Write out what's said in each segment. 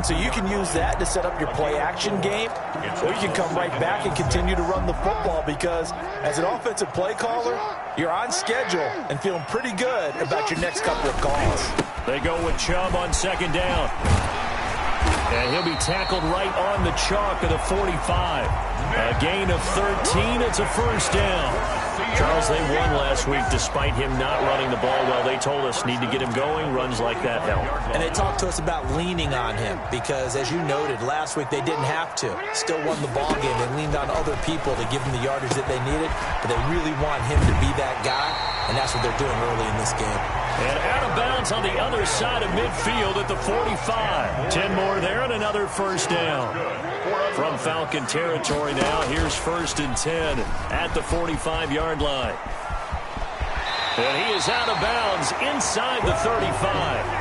screen, so you can use that to set up your play-action game, or you can come right back and continue to run the football because as an offensive play caller, you're on schedule and feeling pretty good about your next couple of calls. They go with Chubb on second down. And he'll be tackled right on the chalk of the 45. A gain of 13. It's a first down. Charles, they won last week despite him not running the ball well. They told us need to get him going. Runs like that help. And they talked to us about leaning on him because, as you noted, last week they didn't have to. Still won the ball game. They leaned on other people to give them the yardage that they needed, but they really want him to be that guy, and that's what they're doing early in this game. And out of bounds on the other side of midfield at the 45. 10 more there and another first down. From Falcon territory now, here's 1st and 10 at the 45-yard line. And he is out of bounds inside the 35.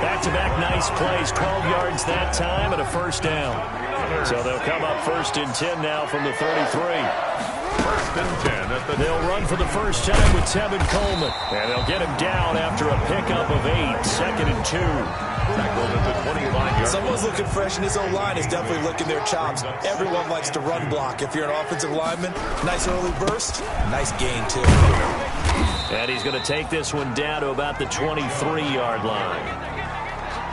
Back-to-back nice plays, 12 yards that time and a first down. So they'll come up 1st and 10 now from the 33. 1st and 10 at the... They'll run for the first time with Tevin Coleman. And they'll get him down after a pickup of 8. 2nd and 2. Tackled at the 25-yard. Someone's looking fresh, and his O-line is definitely licking their chops. Everyone likes to run block. If you're an offensive lineman, nice early burst, nice gain, too. And he's going to take this one down to about the 23-yard line.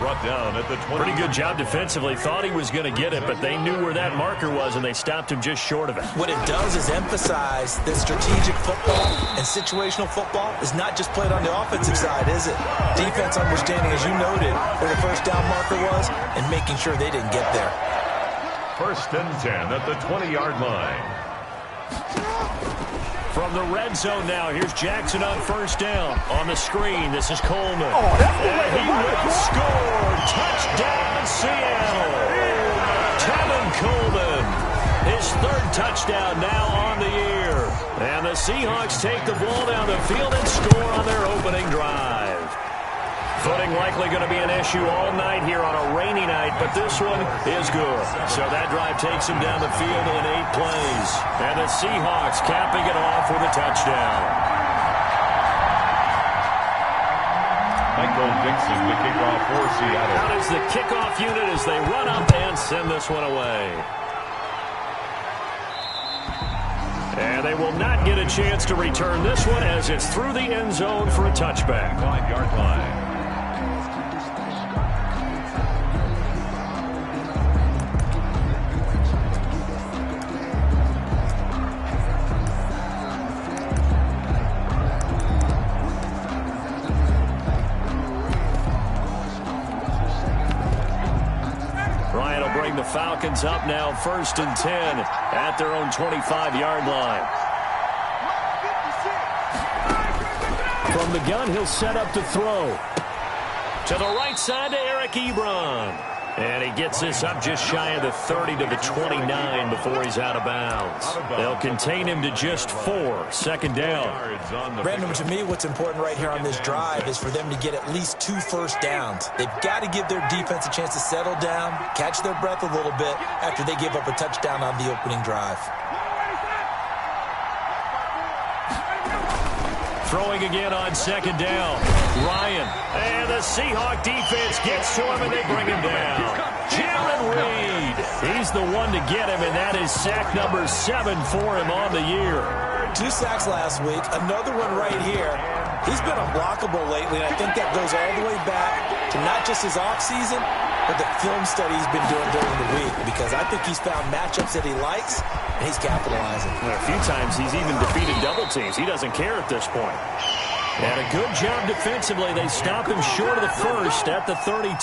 Brought down at the 20. Pretty good job defensively. Thought he was going to get it, but they knew where that marker was, and they stopped him just short of it. What it does is emphasize that strategic football and situational football is not just played on the offensive side, is it? Defense understanding, as you noted, where the first down marker was and making sure they didn't get there. 1st and 10 at the 20-yard line. From the red zone now, here's Jackson on first down. On the screen, this is Coleman. And he will score. Touchdown, Seattle. Tevin Coleman, his 3rd touchdown now on the year. And the Seahawks take the ball down the field and score on their opening drive. Footing likely going to be an issue all night here on a rainy night, but this one is good. So that drive takes him down the field in 8 plays. And the Seahawks capping it off with a touchdown. Michael Dixon, the kickoff for Seattle. Out is the kickoff unit as they run up and send this one away. And they will not get a chance to return this one as it's through the end zone for a touchback. 5-yard line. Falcons up now 1st and 10 at their own 25-yard line. From the gun, he'll set up to throw. To the right side to Eric Ebron. And he gets this up just shy of the 30 to the 29 before he's out of bounds. They'll contain him to just 4. 2nd down. Brandon, to me, what's important right here on this drive is for them to get at least 2 first downs. They've got to give their defense a chance to settle down, catch their breath a little bit after they give up a touchdown on the opening drive. Throwing again on 2nd down. Ryan. And the Seahawk defense gets to him and they bring him down. Jalen Reed. He's the one to get him, and that is sack number 7 for him on the year. 2 sacks last week. Another one right here. He's been unblockable lately, and I think that goes all the way back to not just his offseason, but the film study he's been doing during the week, because I think he's found matchups that he likes, and he's capitalizing. A few times he's even defeated double teams. He doesn't care at this point. And a good job defensively. They stop him short of the first at the 32.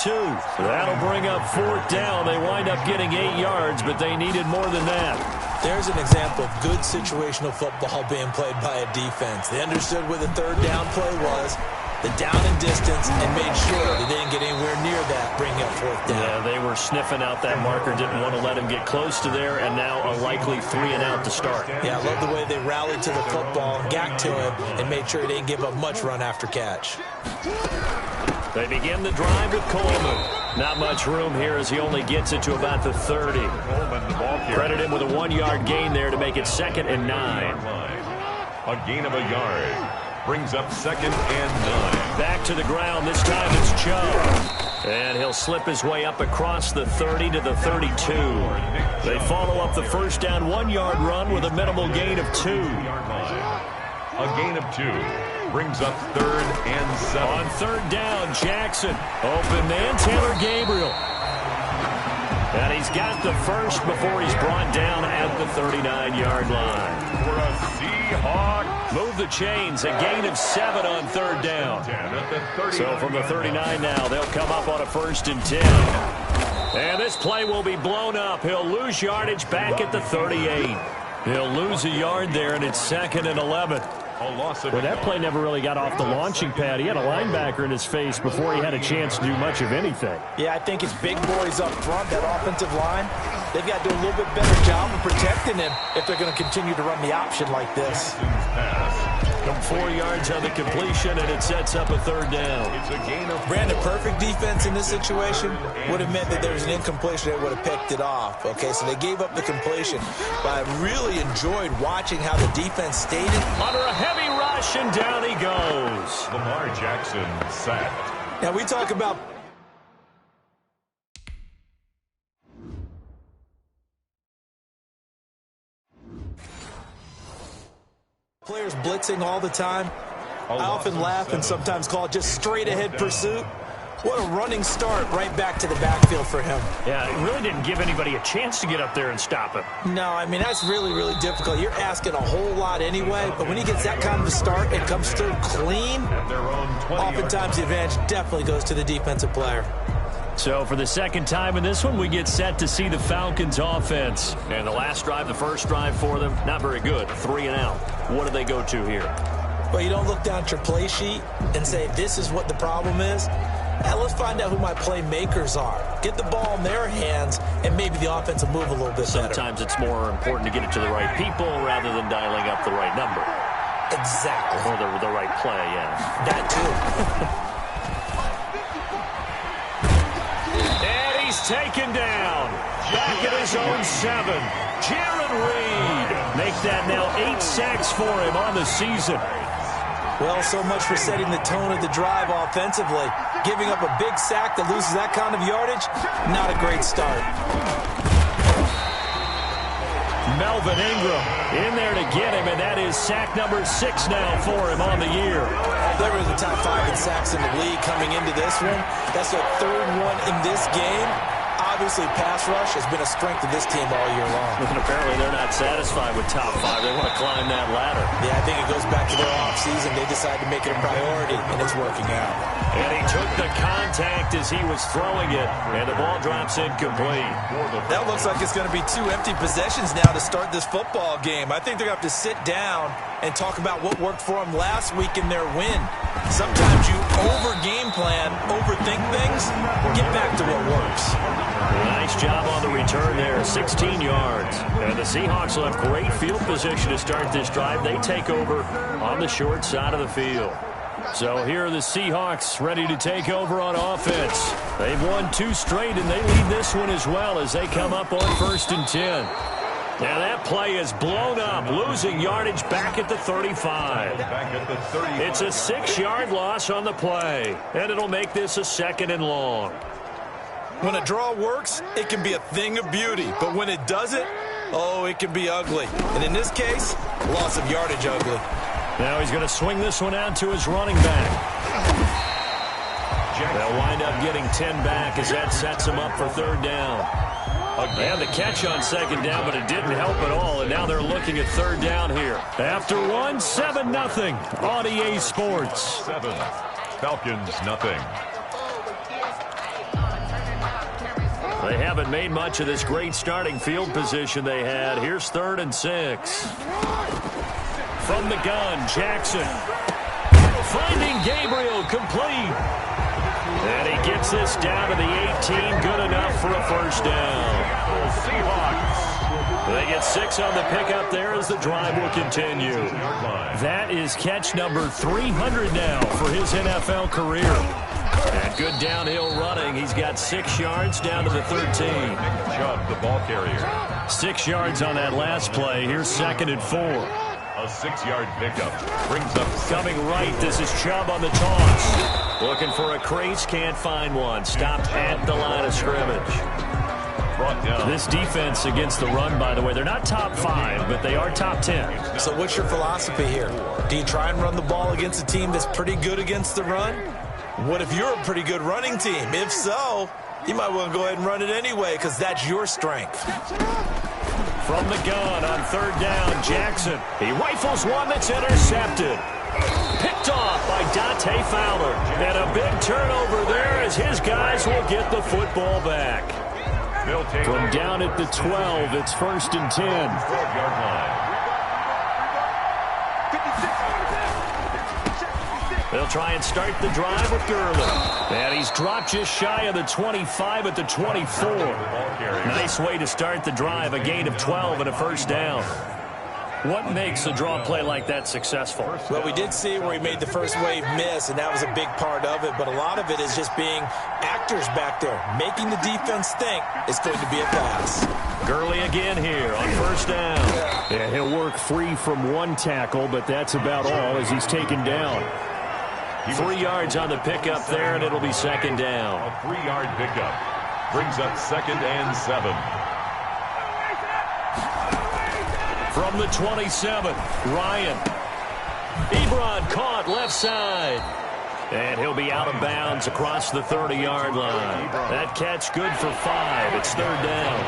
That'll bring up 4th down. They wind up getting 8 yards, but they needed more than that. There's an example of good situational football being played by a defense. They understood where the 3rd down play was, the down and distance, and made sure they didn't get anywhere near that, bringing up 4th down. Yeah, they were sniffing out that marker, didn't want to let him get close to there, and now a likely 3 and out to start. Yeah, I love the way they rallied to the football and got to him and made sure he didn't give up much run after catch. They begin the drive with Coleman. Not much room here as he only gets it to about the 30. Credit him with a 1-yard gain there to make it 2nd and 9. A gain of a yard. Brings up 2nd and 9. Back to the ground. This time it's Chubb. And he'll slip his way up across the 30 to the 32. They follow up the first down 1-yard run with a minimal gain of 2. A gain of 2 brings up 3rd and 7. On 3rd down, Jackson. Open man, Taylor Gabriel. And he's got the first before he's brought down at the 39-yard line. For a Seahawk. Move the chains. A gain of 7 on 3rd down. So from the 39 now, they'll come up on a 1st and 10. And this play will be blown up. He'll lose yardage back at the 38. He'll lose a yard there, and it's 2nd and 11. Well, that play never really got off the launching pad. He had a linebacker in his face before he had a chance to do much of anything. Yeah, I think it's big boys up front, that offensive line. They've got to do a little bit better job of protecting him if they're going to continue to run the option like this. 4 yards on the completion, and it sets up a 3rd down. Brandon, perfect defense in this situation would have meant that there was an incompletion that would have picked it off. Okay, so they gave up the completion. But I really enjoyed watching how the defense stayed under a heavy rush, and down he goes. Lamar Jackson sacked. Now we talk about players blitzing all the time. I often laugh and sometimes call it just straight-ahead pursuit. What a running start right back to the backfield for him. Yeah, it really didn't give anybody a chance to get up there and stop him. No, I mean, that's really, really difficult. You're asking a whole lot anyway, but when he gets that kind of a start and comes through clean, oftentimes the advantage definitely goes to the defensive player. So for the 2nd time in this one, we get set to see the Falcons offense. And the last drive, the first drive for them, not very good. 3 and out. What do they go to here? Well, you don't look down at your play sheet and say, this is what the problem is. Now, let's find out who my playmakers are. Get the ball in their hands, and maybe the offense will move a little bit better. Sometimes it's more important to get it to the right people rather than dialing up the right number. Exactly. Or the right play, yeah. That too. Taken down. Back at his own 7. Jaron Reed. Make that now 8 sacks for him on the season. Well, so much for setting the tone of the drive offensively. Giving up a big sack that loses that kind of yardage, not a great start. Melvin Ingram in there to get him, and that is sack number 6 now for him on the year. They were in the top 5 in sacks in the league coming into this one. That's their 3rd one in this game. Obviously, pass rush has been a strength of this team all year long. And apparently they're not satisfied with top 5. They want to climb that ladder. Yeah, I think it goes back to their offseason. They decided to make it a priority, and it's working out. And he took the contact as he was throwing it, and the ball drops incomplete. That looks like it's going to be 2 empty possessions now to start this football game. I think they're going to have to sit down and talk about what worked for them last week in their win. Sometimes you over-game plan, overthink things, get back to what works. Nice job on the return there, 16 yards. And the Seahawks will have great field position to start this drive. They take over on the short side of the field. So here are the Seahawks ready to take over on offense. They've won 2 straight, and they lead this one as well as they come up on 1st and 10. Now that play is blown up, losing yardage back at the 35. It's a 6-yard loss on the play, and it'll make this a 2nd and long. When a draw works, it can be a thing of beauty. But when it doesn't, oh, it can be ugly. And in this case, loss of yardage ugly. Now he's going to swing this one out to his running back. They'll wind up getting 10 back as that sets him up for 3rd down. They had the catch on 2nd down, but it didn't help at all. And now they're looking at 3rd down here. After 1, 7-0 on EA Sports. 7. Falcons, nothing. They haven't made much of this great starting field position they had. Here's 3rd and 6. From the gun, Jackson. Finding Gabriel, complete. And he gets this down to the 18. Good enough for a 1st down. They get 6 on the pickup there as the drive will continue. That is catch number 300 now for his NFL career. And good downhill running. He's got 6 yards down to the 13. Chubb, the ball carrier. 6 yards on that last play. Here's 2nd and 4. A 6-yard pickup brings up coming right. This is Chubb on the toss. Looking for a crease, can't find one. Stopped at the line of scrimmage. brought down. This defense against the run, by the way, they're not top 5, but they are top 10. So what's your philosophy here? Do you try and run the ball against a team that's pretty good against the run? What if you're a pretty good running team? If so, you might want to go ahead and run it anyway because that's your strength. From the gun on 3rd down, Jackson. He rifles one that's intercepted. Picked off by Dante Fowler. And a big turnover there as his guys will get the football back. From down at the 12, it's 1st and 10. 12-yard line. They'll try and start the drive with Gurley. And he's dropped just shy of the 25 at the 24. Nice way to start the drive, a gain of 12 and a 1st down. What makes a draw play like that successful? Well, we did see where he made the first wave miss, and that was a big part of it. But a lot of it is just being actors back there, making the defense think it's going to be a pass. Gurley again here on 1st down. Yeah, he'll work free from one tackle, but that's about all as he's taken down. 3 yards on the pickup there, and it'll be 2nd down. A 3-yard pickup brings up 2nd and 7. From the 27, Ryan. Ebron caught left side. And he'll be out of bounds across the 30-yard line. That catch good for 5. It's 3rd down.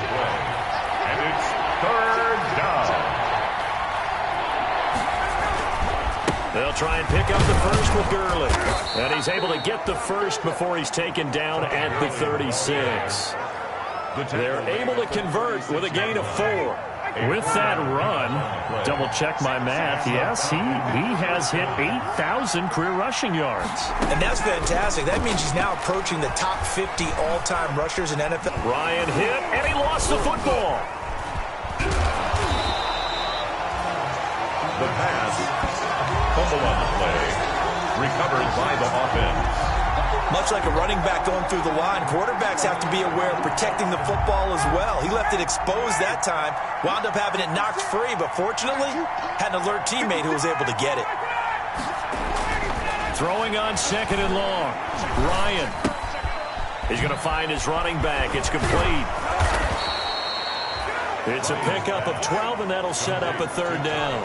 And it's 3rd down. They'll try and pick up the first with Gurley. And he's able to get the first before he's taken down at the 36. They're able to convert with a gain of 4. With that run, double-check my math, yes, he has hit 8,000 career rushing yards. And that's fantastic. That means he's now approaching the top 50 all-time rushers in NFL. Ryan hit, and he lost the football. The pass, fumble on the play, recovered by the offense. Much like a running back going through the line, quarterbacks have to be aware of protecting the football as well. He left it exposed that time, wound up having it knocked free, but fortunately, had an alert teammate who was able to get it. Throwing on 2nd and long. Ryan. He's going to find his running back. It's complete. It's a pickup of 12, and that'll set up a 3rd down.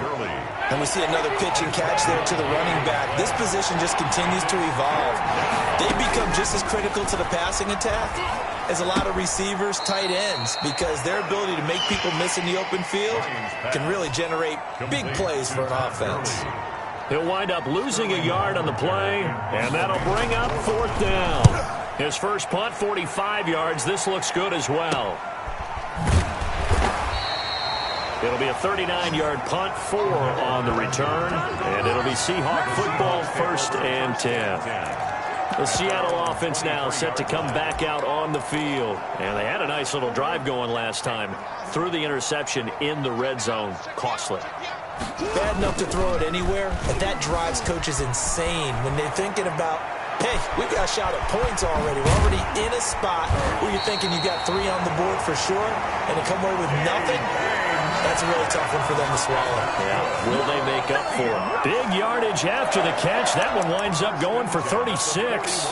And we see another pitch and catch there to the running back. This position just continues to evolve. They become just as critical to the passing attack as a lot of receivers, tight ends, because their ability to make people miss in the open field can really generate big plays for an offense. He'll wind up losing a yard on the play, and that'll bring up 4th down. His first punt, 45 yards. This looks good as well. It'll be a 39-yard punt, 4 on the return, and it'll be Seahawk football, 1st and 10. The Seattle offense now set to come back out on the field. And they had a nice little drive going last time. Threw the interception in the red zone. Costly. Bad enough to throw it anywhere, but that drives coaches insane when they're thinking about, hey, we've got a shot at points already. We're already in a spot where you're thinking you got 3 on the board for sure, and to come away with nothing, that's a really tough one for them to swallow. Yeah, will they make up for it? Big yardage after the catch. That one winds up going for 36.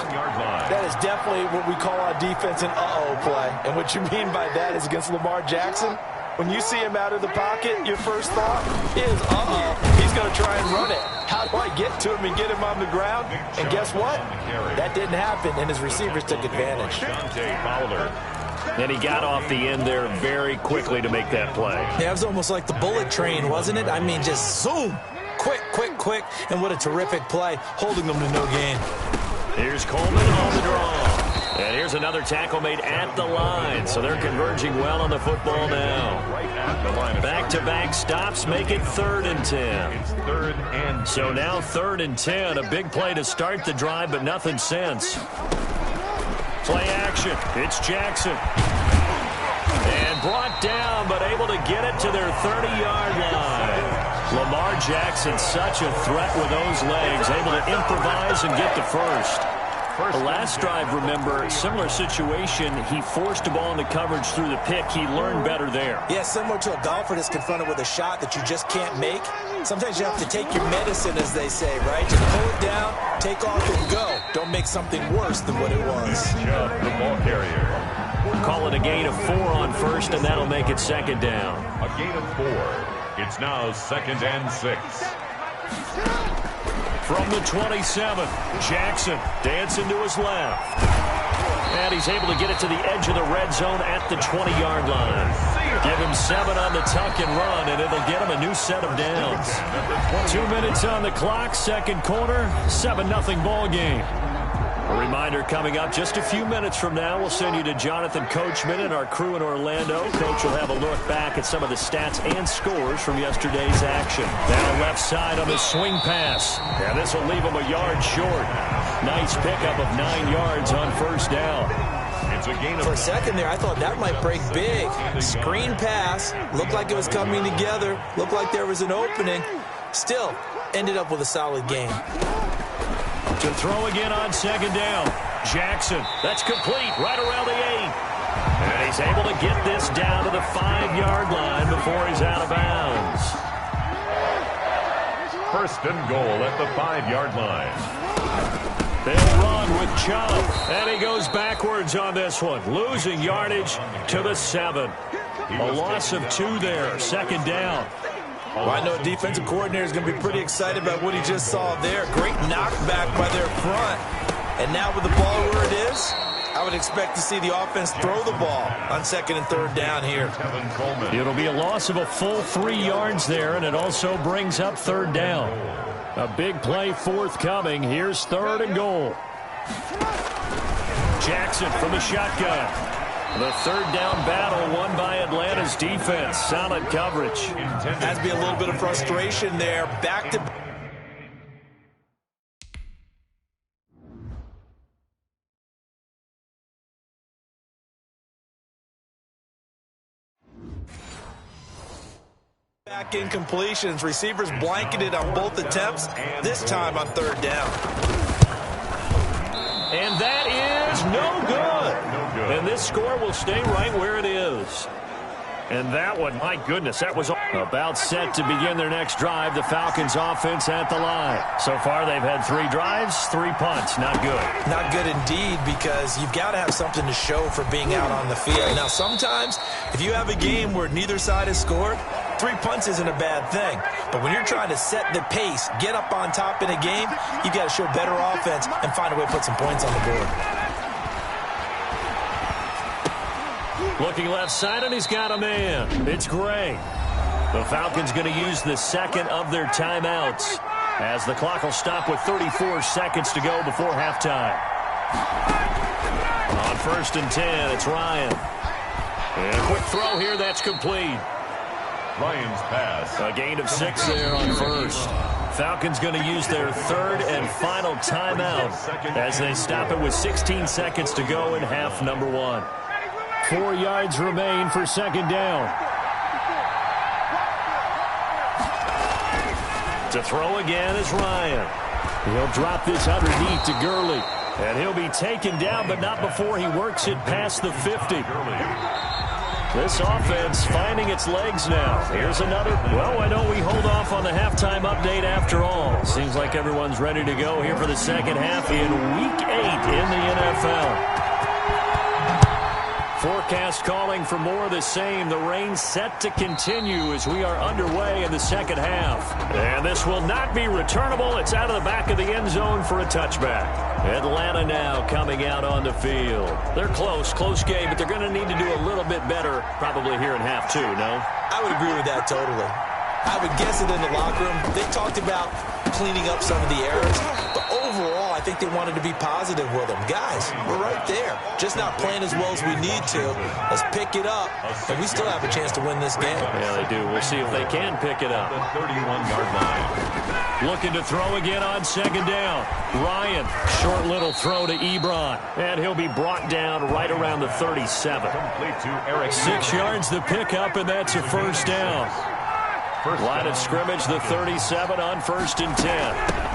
That is definitely what we call our defense an uh-oh play. And what you mean by that is against Lamar Jackson, when you see him out of the pocket, your first thought is, he's going to try and run it. How do I get to him and get him on the ground? And guess what? That didn't happen, and his receivers took advantage. And he got off the end there very quickly to make that play. Yeah, it was almost like the bullet train, wasn't it? I mean, just zoom. Quick, quick, quick. And what a terrific play, holding them to no gain. Here's Coleman on the draw. And here's another tackle made at the line. So they're converging well on the football now. Back-to-back stops make it 3rd and 10. So now 3rd and 10. A big play to start the drive, but nothing since. Play action. It's Jackson. And brought down, but able to get it to their 30-yard line. Lamar Jackson, such a threat with those legs, able to improvise and get the first. First The last drive, remember, similar situation. He forced a ball into coverage through the pick. He learned better there. Yeah, similar to a golfer that's confronted with a shot that you just can't make. Sometimes you have to take your medicine, as they say, right? Just pull it down, take off, and go. Don't make something worse than what it was. Chubb, the ball carrier. Call it a gain of 4 on first, and that'll make it second down. A gain of 4. It's now 2nd and 6. From the 27, Jackson dancing to his left. And he's able to get it to the edge of the red zone at the 20-yard line. Give him 7 on the tuck and run, and it'll get him a new set of downs. 2 minutes on the clock, second quarter, 7-0 ball game. A reminder coming up just a few minutes from now. We'll send you to Jonathan Coachman and our crew in Orlando. Coach will have a look back at some of the stats and scores from yesterday's action. Down left side on the swing pass. And this will leave him a yard short. Nice pickup of 9 yards on first down. It's a gain of For a second there, I thought that might break big. Screen pass. Looked like it was coming together. Looked like there was an opening. Still, ended up with a solid game. To throw again on second down. Jackson, that's complete right around the 8. And he's able to get this down to the 5-yard line before he's out of bounds. first and goal at the 5-yard line. They'll run with Chubb. And he goes backwards on this one, losing yardage to the 7. A loss of 2 there, second down. Well, I know defensive coordinator is going to be pretty excited about what he just saw there. Great knockback by their front. And now with the ball where it is, I would expect to see the offense throw the ball on second and third down here. It'll be a loss of a full 3 yards there, and it also brings up third down. A big play forthcoming. Here's third and goal. Jackson from the shotgun. The third down battle won by Atlanta's defense. Solid coverage. Has to be a little bit of frustration there. Back to back incompletions. Receivers blanketed on both attempts, this time on third down. And that is no good. And this score will stay right where it is. And that one, my goodness, that was about set to begin their next drive. The Falcons offense at the line. So far, they've had 3 drives, 3 punts. Not good. Not good indeed, because you've got to have something to show for being out on the field. Now, sometimes, if you have a game where neither side has scored, 3 punts isn't a bad thing. But when you're trying to set the pace, get up on top in a game, you've got to show better offense and find a way to put some points on the board. Looking left side, and he's got a man. It's Gray. The Falcons going to use the second of their timeouts, as the clock will stop with 34 seconds to go before halftime. On first and 10, it's Ryan. And a quick throw here, that's complete. Ryan's pass. A gain of 6 there on first. Falcons going to use their third and final timeout as they stop it with 16 seconds to go in half number 1. 4 yards remain for second down. To throw again is Ryan. He'll drop this underneath to Gurley. And he'll be taken down, but not before he works it past the 50. This offense finding its legs now. Here's another. Well, why don't we hold off on the halftime update after all? Seems like everyone's ready to go here for the second half in Week 8 in the NFL. Forecast calling for more of the same. The rain set to continue as we are underway in the second half. And this will not be returnable. It's out of the back of the end zone for a touchback. Atlanta now coming out on the field. They're close game, but they're going to need to do a little bit better probably here in half 2, no? I would agree with that totally. I would guess it in the locker room. They talked about cleaning up some of the errors, but overall, I think they wanted to be positive with them. Guys, we're right there. Just not playing as well as we need to. Let's pick it up, and we still have a chance to win this game. Yeah, they do. We'll see if they can pick it up. The 31-yard line. Looking to throw again on second down. Ryan, short little throw to Ebron, and he'll be brought down right around the 37. Complete to Eric. 6 yards the pickup, and that's a first down. Line of scrimmage, the 37 on first and 10.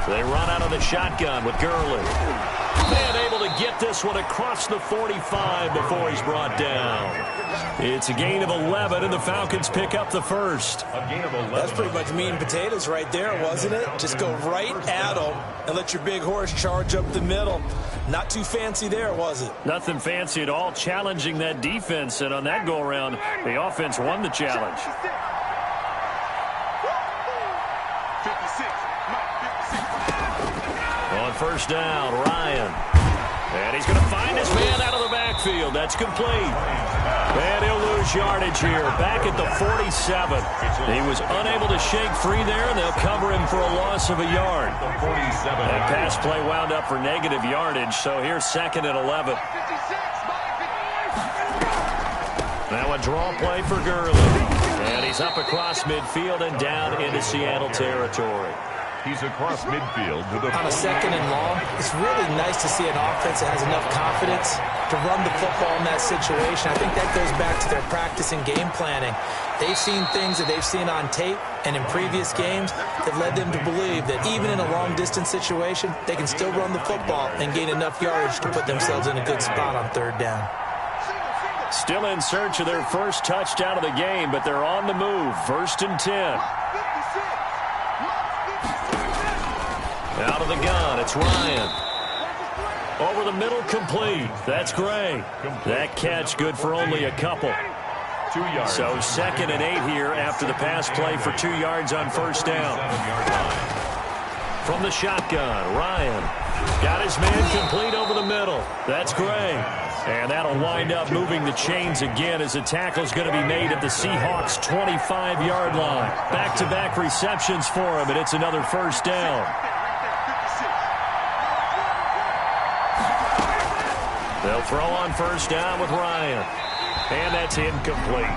They run out of the shotgun with Gurley. And able get this one across the 45 before he's brought down. It's a gain of 11, and the Falcons pick up the first. A gain of 11. That's pretty much meat and potatoes right there, wasn't it? Just go right at them and let your big horse charge up the middle. Not too fancy there, was it? Nothing fancy at all, challenging that defense, and on that go-around, the offense won the challenge. On first down, Ryan. And he's going to find his man out of the backfield. That's complete. And he'll lose yardage here, back at the 47. He was unable to shake free there, and they'll cover him for a loss of a yard. That pass play wound up for negative yardage, so here's 2nd and 11. Now a draw play for Gurley. And he's up across midfield and down into Seattle territory. He's across midfield to the... On a 2nd and long, it's really nice to see an offense that has enough confidence to run the football in that situation. I think that goes back to their practice and game planning. They've seen things that they've seen on tape and in previous games that led them to believe that even in a long-distance situation, they can still run the football and gain enough yardage to put themselves in a good spot on 3rd down. Still in search of their first touchdown of the game, but they're on the move. 1st and 10. Out of the gun, it's Ryan. Over the middle, complete. That's Gray. That catch good for only a couple. 2 yards. So 2nd and 8 here after the pass play for 2 yards on first down. From the shotgun, Ryan got his man complete over the middle. That's Gray. And that'll wind up moving the chains again as the tackle's going to be made at the Seahawks' 25-yard line. Back-to-back receptions for him, and it's another first down. They'll throw on first down with Ryan. And that's incomplete.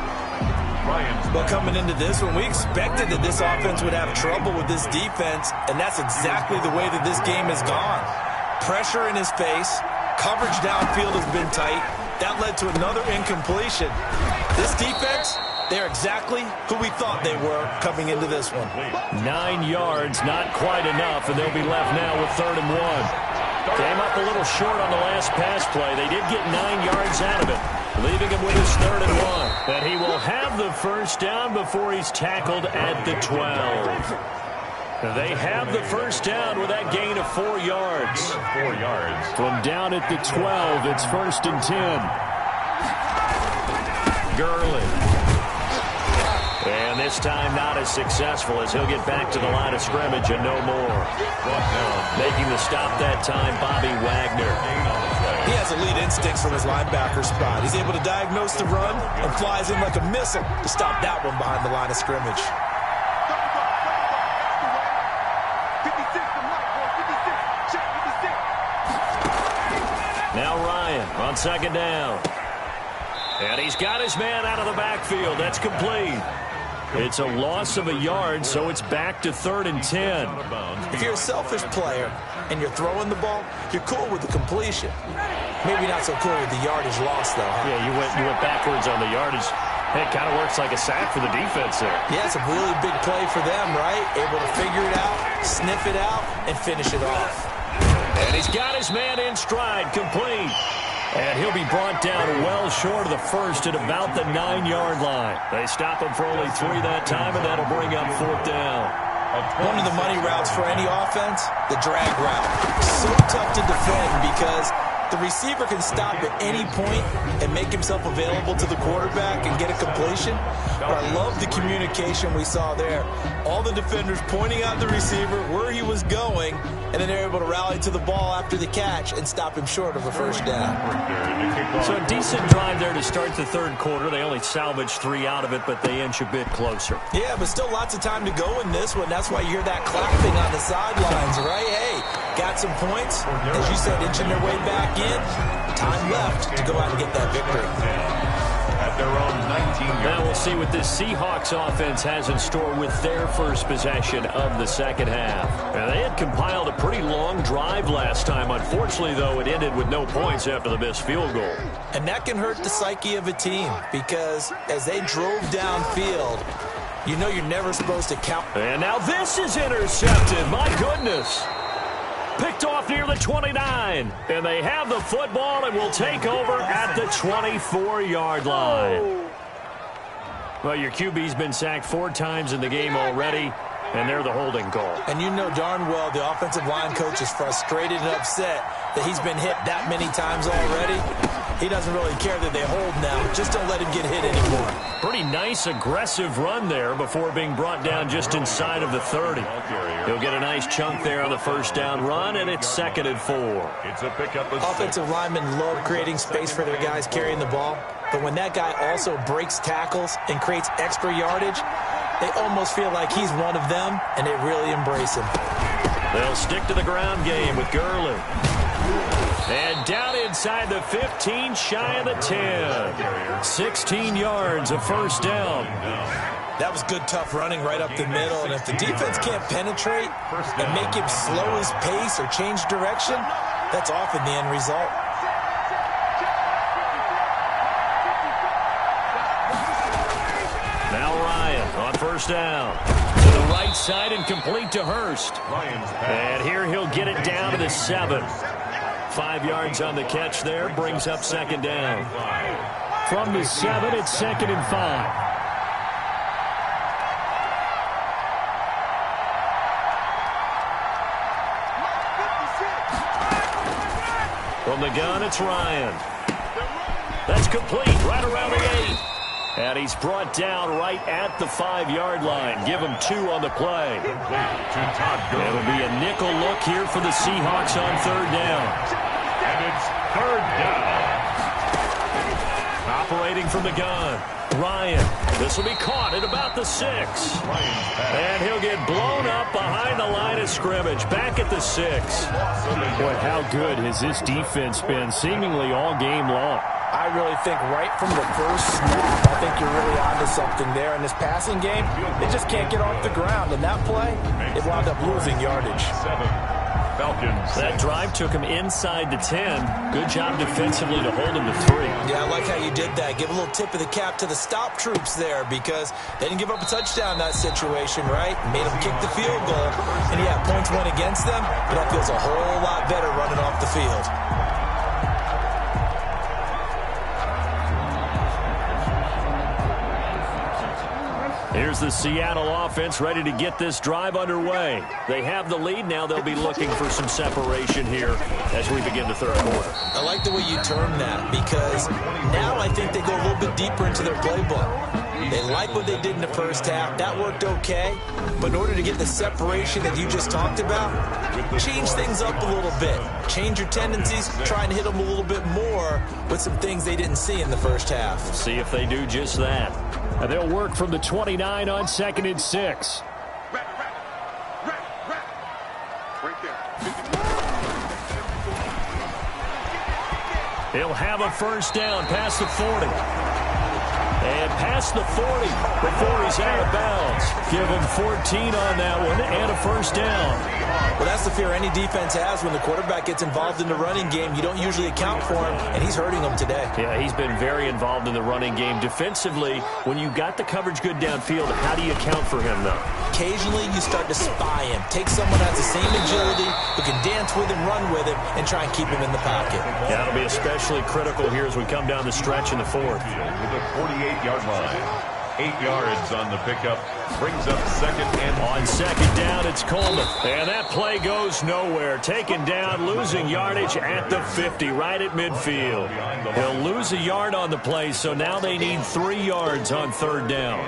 But coming into this one, we expected that this offense would have trouble with this defense, and that's exactly the way that this game has gone. Pressure in his face. Coverage downfield has been tight. That led to another incompletion. This defense, they're exactly who we thought they were coming into this one. 9 yards, not quite enough, and they'll be left now with 3rd and 1. Came up a little short on the last pass play. They did get 9 yards out of it, leaving him with his 3rd and 1. And he will have the first down before he's tackled at the 12. They have the first down with that gain of 4 yards. 4 yards. From down at the 12, it's 1st and 10. Gurley. And this time not as successful as he'll get back to the line of scrimmage and no more. Making the stop that time, Bobby Wagner. He has elite instincts from his linebacker spot. He's able to diagnose the run and flies in like a missile to stop that one behind the line of scrimmage. Now Ryan on 2nd down. And he's got his man out of the backfield. That's complete. It's a loss of a yard, so it's back to 3rd and 10. If you're a selfish player and you're throwing the ball, you're cool with the completion. Maybe not so cool with the yardage loss, though. Huh? Yeah, you went backwards on the yardage. It kind of works like a sack for the defense there. Yeah, it's a really big play for them, right? Able to figure it out, sniff it out, and finish it off. And he's got his man in stride, complete. And he'll be brought down well short of the first at about the 9-yard line. They stop him for only 3 that time, and that'll bring up 4th down. One of the money routes for any offense, the drag route. So tough to defend because the receiver can stop at any point and make himself available to the quarterback and get a completion. But I love the communication we saw there. All the defenders pointing out the receiver, where he was going, and then they're able to rally to the ball after the catch and stop him short of a first down. So a decent drive there to start the 3rd quarter. They only salvaged 3 out of it, but they inch a bit closer. Yeah, but still lots of time to go in this one. That's why you hear that clapping on the sidelines, right? Hey, got some points. As you said, inching their way back in. Time left to go out and get that victory. At their own 19-yard. Now we'll see what this Seahawks offense has in store with their first possession of the 2nd half. Now, they had compiled a pretty long drive last time. Unfortunately, though, it ended with no points after the missed field goal. And that can hurt the psyche of a team because as they drove downfield, you know you're never supposed to count. And now this is intercepted. My goodness. Picked off near the 29. And they have the football and will take over at the 24-yard line. Well, your QB's been sacked 4 times in the game already, and they're the holding call. And you know darn well the offensive line coach is frustrated and upset that he's been hit that many times already. He doesn't really care that they hold now. Just don't let him get hit anymore. Pretty nice, aggressive run there before being brought down just inside of the 30. He'll get a nice chunk there on the first down run, and it's 2nd and 4. It's a pickup of 6. Offensive linemen love creating space for their guys carrying the ball. But when that guy also breaks tackles and creates extra yardage, they almost feel like he's one of them, and they really embrace him. They'll stick to the ground game with Gurley. And down inside the 15, shy of the 10. 16 yards, a first down. That was good, tough running right up the middle. And if the defense can't penetrate and make him slow his pace or change direction, that's often the end result. Now Ryan on first down. To the right side and complete to Hurst. And here he'll get it down to the 7. 5 yards on the catch there, brings up 2nd down. From the 7, it's 2nd and 5. From the gun, it's Ryan. That's complete, right around the 8. And he's brought down right at the 5-yard line. Give him 2 on the play. It'll be a nickel look here for the Seahawks on 3rd down. And it's 3rd down. Operating from the gun, Ryan. This will be caught at about the 6. And he'll get blown up behind the line of scrimmage. Back at the 6. Boy, how good has this defense been seemingly all game long? I really think right from the first snap, I think you're really onto something there. In this passing game, they just can't get off the ground. In that play, they wound up losing yardage. 7. Falcons. That drive took him inside the 10. Good job defensively to hold him to 3. Yeah, I like how you did that. Give a little tip of the cap to the stop troops there because they didn't give up a touchdown in that situation, right? Made them kick the field goal. And yeah, points went against them, but that feels a whole lot better running off the field. Here's the Seattle offense ready to get this drive underway. They have the lead. Now they'll be looking for some separation here as we begin the 3rd quarter. I like the way you term that because now I think they go a little bit deeper into their playbook. They like what they did in the first half. That worked okay. But in order to get the separation that you just talked about, change things up a little bit. Change your tendencies. Try and hit them a little bit more with some things they didn't see in the first half. We'll see if they do just that. And they'll work from the 29 on 2nd and 6. He'll have a first down past the 40. And past the 40 before he's out of bounds. Give him 14 on that one and a first down. Well, that's the fear any defense has when the quarterback gets involved in the running game. You don't usually account for him, and he's hurting them today. Yeah, he's been very involved in the running game. Defensively, when you got the coverage good downfield, how do you account for him, though? Occasionally, you start to spy him. Take someone who has the same agility, who can dance with him, run with him, and try and keep him in the pocket. Yeah, that'll be especially critical here as we come down the stretch in the 4th. With a 48-yard line. 8 yards on the pickup. Brings up 2nd and on 2nd down, it's Coleman. And that play goes nowhere. Taken down, losing yardage at the 50, right at midfield. He'll lose a yard on the play, so now they need 3 yards on 3rd down.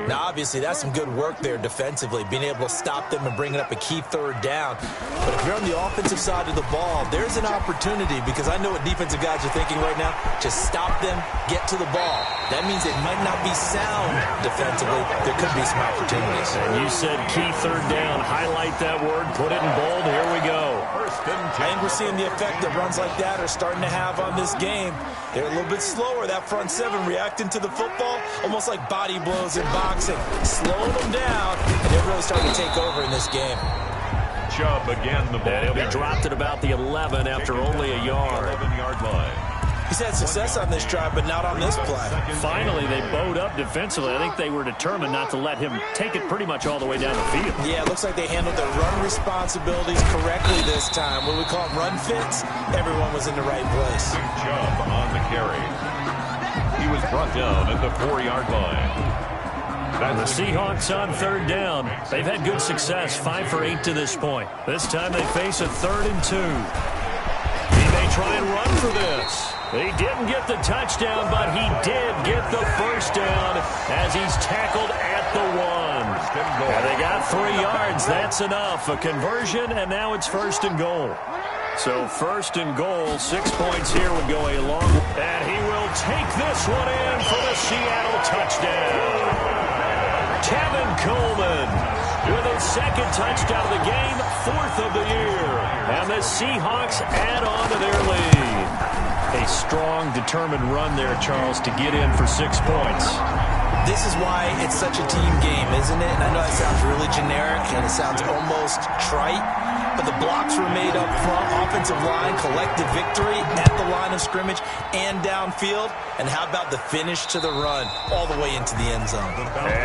Now, obviously, that's some good work there defensively, being able to stop them and bringing up a key 3rd down. But if you're on the offensive side of the ball, there's an opportunity because I know what defensive guys are thinking right now. Just stop them, get to the ball. That means it might not be sound defensively. There could be some opportunities. And you said key 3rd down. Highlight that word. Put it in bold. Here we go. I think we're seeing the effect that runs like that are starting to have on this game. They're a little bit slower, that front 7, reacting to the football, almost like body blows in boxing. Slowing them down, and they're really starting to take over in this game. Chubb again, the ball. And he'll be dropped at about the 11 after only a yard. 11-yard line. He's had success on this drive, but not on this play. Finally, they bowed up defensively. I think they were determined not to let him take it pretty much all the way down the field. Yeah, it looks like they handled their run responsibilities correctly this time. What we call them run fits, everyone was in the right place. Good job on the carry. He was brought down at the 4-yard line. And the Seahawks on third down. They've had good success, 5 for 8 to this point. This time they face a 3rd and 2. He may try and run for this. He didn't get the touchdown, but he did get the first down as he's tackled at the 1. And they got 3 yards. That's enough. A conversion, and now it's 1st and goal. So 1st and goal, 6 points here would go a long way. And he will take this one in for the Seattle touchdown. Tevin Coleman with his 2nd touchdown of the game, 4th of the year. And the Seahawks add on to their lead. A strong, determined run there, Charles, to get in for 6 points. This is why it's such a team game, isn't it? And I know that sounds really generic and it sounds almost trite, but the blocks were made up front, offensive line, collective victory at the line of scrimmage and downfield. And how about the finish to the run all the way into the end zone?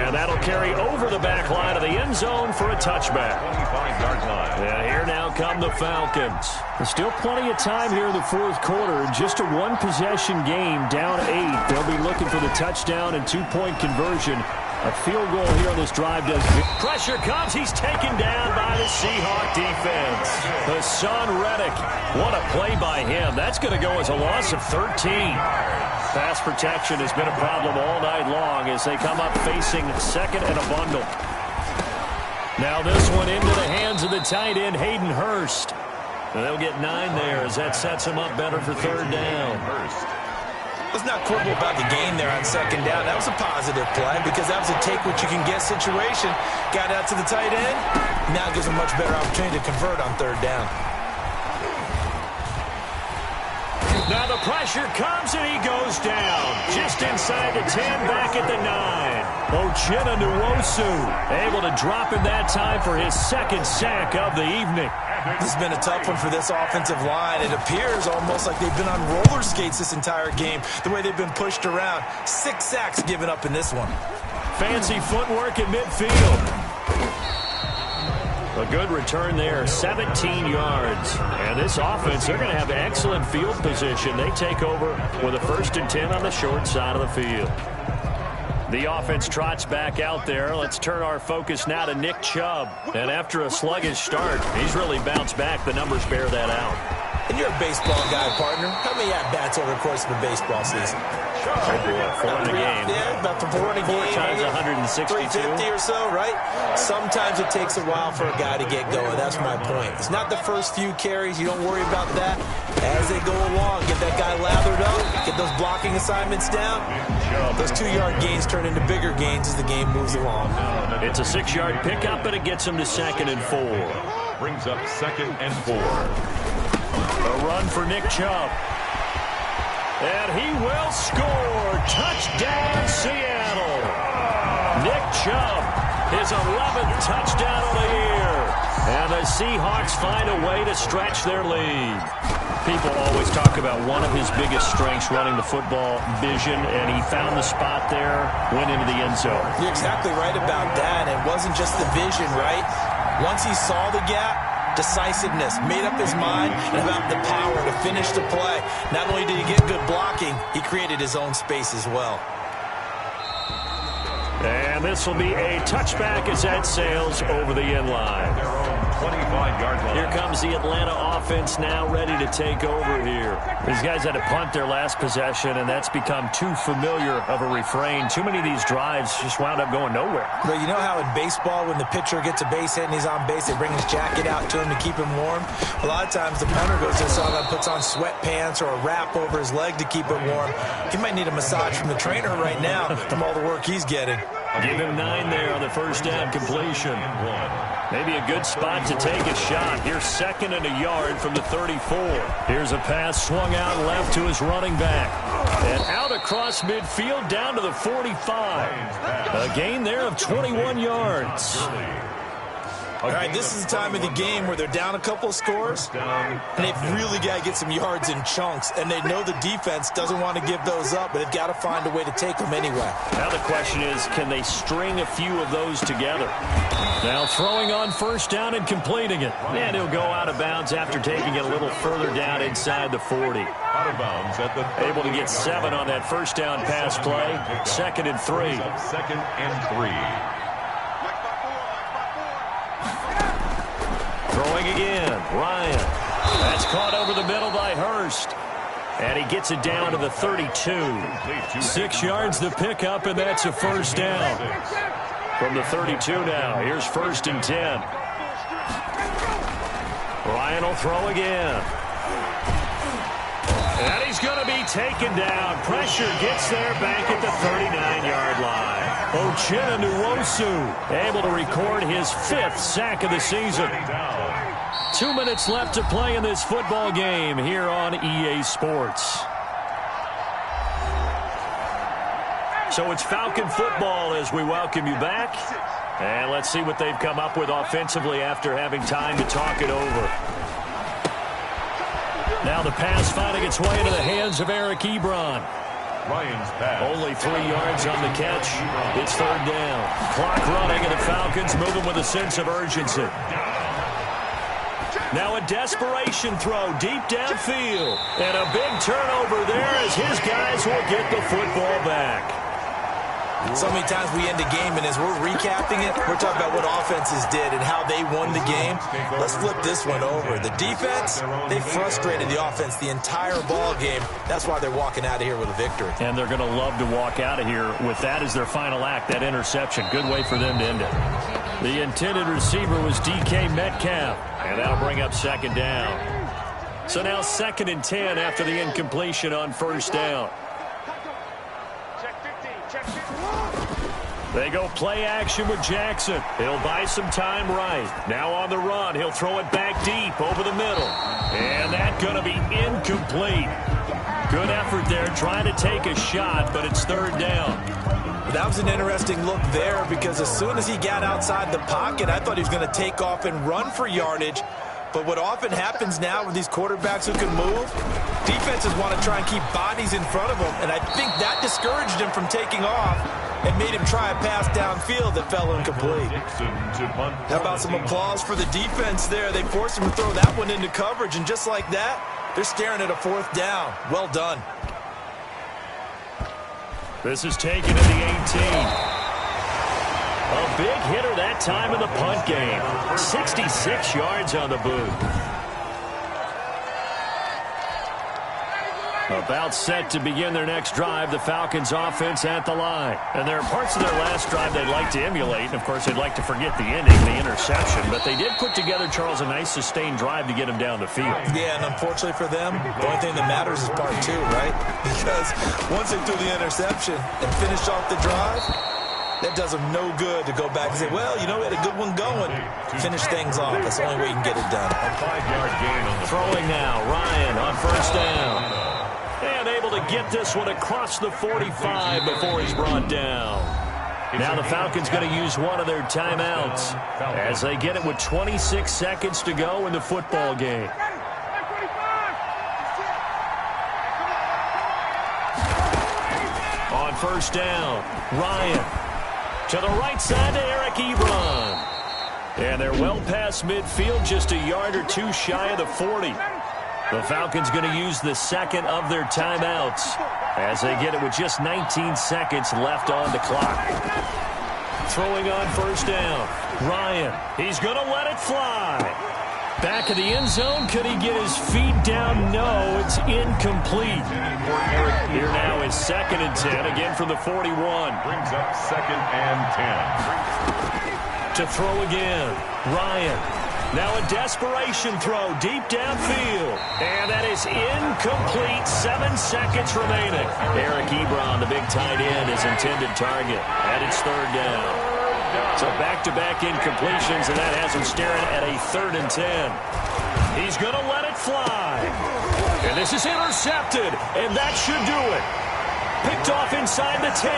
And that'll carry over the back line of the end zone for a touchback. 25-yard line. And here now come the Falcons. There's still plenty of time here in the 4th quarter. Just a 1-possession game, down 8. They'll be looking for the touchdown and 2-point conversion. A field goal here on this drive does. Pressure comes. He's taken down by the Seahawk defense. Hassan Reddick. What a play by him. That's going to go as a loss of 13. Pass protection has been a problem all night long as they come up facing 2nd and a bundle. Now this one into the hands of the tight end, Hayden Hurst. And they'll get 9 there as that sets him up better for 3rd down. Hurst. Let's not quibble about the gain there on 2nd down. That was a positive play because that was a take-what-you-can-get situation. Got out to the tight end. Now it gives him a much better opportunity to convert on 3rd down. Now the pressure comes and he goes down. Just inside the 10, back at the 9. Uchenna Nwosu able to drop in that time for his 2nd sack of the evening. This has been a tough one for this offensive line. It appears almost like they've been on roller skates this entire game, the way they've been pushed around. 6 sacks given up in this one. Fancy footwork in midfield. A good return there, 17 yards. And this offense, they're going to have excellent field position. They take over with a 1st and 10 on the short side of the field. The offense trots back out there. Let's turn our focus now to Nick Chubb. And after a sluggish start, he's really bounced back. The numbers bear that out. And you're a baseball guy, partner. How many at-bats over the course of a baseball season? 4 in a game. Yeah, about 4 in a game. 4 times 162. 350 or so, right? Sometimes it takes a while for a guy to get going. That's my point. It's not the first few carries. You don't worry about that. As they go along, get that guy lathered up, get those blocking assignments down. Those 2-yard gains turn into bigger gains as the game moves along. It's a 6-yard pickup, but it gets him to 2nd and 4. Brings up 2nd and 4. A run for Nick Chubb. And he will score. Touchdown, Seattle. Nick Chubb, his 11th touchdown of the year. And the Seahawks find a way to stretch their lead. People always talk about one of his biggest strengths, running the football, vision, and he found the spot there, went into the end zone. You're exactly right about that. It wasn't just the vision, right? Once he saw the gap, decisiveness, made up his mind, and about the power to finish the play. Not only did he get good blocking, he created his own space as well. And this will be a touchback as that sails over the end line. 25-yard line. Here comes the Atlanta offense now ready to take over here. These guys had to punt their last possession, and that's become too familiar of a refrain. Too many of these drives just wound up going nowhere. But you know how in baseball, when the pitcher gets a base hit and he's on base, they bring his jacket out to him to keep him warm? A lot of times the punter goes to the sideline, puts on sweatpants or a wrap over his leg to keep it warm. He might need a massage from the trainer right now from all the work he's getting. Give him 9 there on the first down completion. Maybe a good spot to take a shot. Here's 2nd and a yard from the 34. Here's a pass swung out left to his running back. And out across midfield down to the 45. A gain there of 21 yards. All right, this is the time of the game where they're down a couple of scores, and they've really got to get some yards in chunks, and they know the defense doesn't want to give those up, but they've got to find a way to take them anyway. Now the question is, can they string a few of those together? Now throwing on first down and completing it. And he'll go out of bounds after taking it a little further down inside the 40. Out of bounds at the 30. Able to get 7 on that first down pass play. 2nd and 3. 2nd and 3. Throwing again, Ryan. That's caught over the middle by Hurst. And he gets it down to the 32. 6 yards the pickup, and that's a first down. From the 32 now, here's 1st and 10. Ryan will throw again. And he's going to be taken down. Pressure gets there back at the 39-yard line. Uchenna Nwosu able to record his 5th sack of the season. 2 minutes left to play in this football game here on EA Sports. So it's Falcon football as we welcome you back. And let's see what they've come up with offensively after having time to talk it over. Now the pass finding its way into the hands of Eric Ebron. Ryan's pass. Only 3 yards on the catch. It's 3rd down. Clock running, and the Falcons moving with a sense of urgency. Now a desperation throw deep downfield. And a big turnover there as his guys will get the football back. So many times we end the game, and as we're recapping it, we're talking about what offenses did and how they won the game. Let's flip this one over. The defense, they frustrated the offense the entire ball game. That's why they're walking out of here with a victory. And they're going to love to walk out of here with that as their final act, that interception. Good way for them to end it. The intended receiver was DK Metcalf, and that'll bring up 2nd down. So now 2nd and 10 after the incompletion on 1st down. They go play action with Jackson. He'll buy some time right. Now on the run, he'll throw it back deep over the middle. And that's going to be incomplete. Good effort there trying to take a shot, but it's 3rd down. That was an interesting look there because as soon as he got outside the pocket, I thought he was going to take off and run for yardage. But what often happens now with these quarterbacks who can move, defenses want to try and keep bodies in front of them, and I think that discouraged him from taking off and made him try a pass downfield that fell incomplete. How about some applause for the defense there? They forced him to throw that one into coverage, and just like that, they're staring at a 4th down. Well done. This is taken at the 18. A big hitter that time in the punt game. 66 yards on the boot. About set to begin their next drive, the Falcons offense at the line. And there are parts of their last drive they'd like to emulate. And, of course, they'd like to forget the ending, the interception. But they did put together, Charles, a nice sustained drive to get them down the field. Yeah, and unfortunately for them, the only thing that matters is part 2, right? Because once they threw the interception and finished off the drive, that does them no good to go back and say, well, you know, we had a good one going. Finish things off. That's the only way you can get it done. A 5-yard gain on the throwing now. Ryan on 1st down. And able to get this one across the 45 before he's brought down. Now the Falcons going to use one of their timeouts as they get it with 26 seconds to go in the football game. On 1st down, Ryan. To the right side to Eric Ebron. And they're well past midfield, just a yard or 2 shy of the 40. The Falcons going to use the 2nd of their timeouts as they get it with just 19 seconds left on the clock. Throwing on 1st down, Ryan. He's going to let it fly. Back of the end zone. Could he get his feet down? No, it's incomplete. Here now is 2nd and 10, again from the 41. Brings up 2nd and 10. To throw again, Ryan. Now a desperation throw deep downfield. And that is incomplete. 7 seconds remaining. Eric Ebron, the big tight end, his intended target. And it's 3rd down. So back-to-back incompletions, and that has him staring at a 3rd and 10. He's going to let it fly. And this is intercepted, and that should do it. Picked off inside the 10.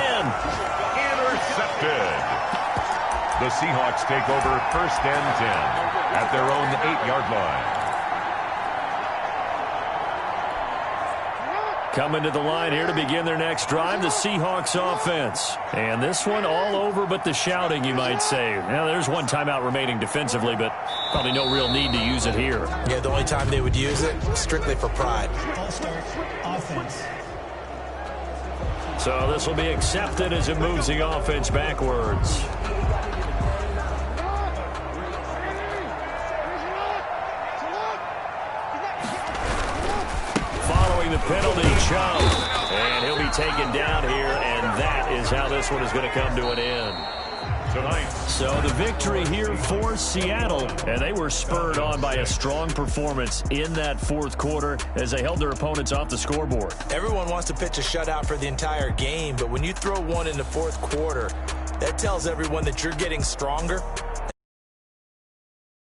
Intercepted. The Seahawks take over 1st and 10 at their own 8-yard line. Coming to the line here to begin their next drive, the Seahawks offense. And this one all over but the shouting, you might say. Now, there's one timeout remaining defensively, but probably no real need to use it here. Yeah, the only time they would use it, strictly for pride. Offense. So this will be accepted as it moves the offense backwards. Following the penalty, Chubb. And he'll be taken down here, and that is how this one is going to come to an end. Tonight. So the victory here for Seattle, and they were spurred on by a strong performance in that fourth quarter as they held their opponents off the scoreboard. Everyone wants to pitch a shutout for the entire game, but when you throw one in the fourth quarter, that tells everyone that you're getting stronger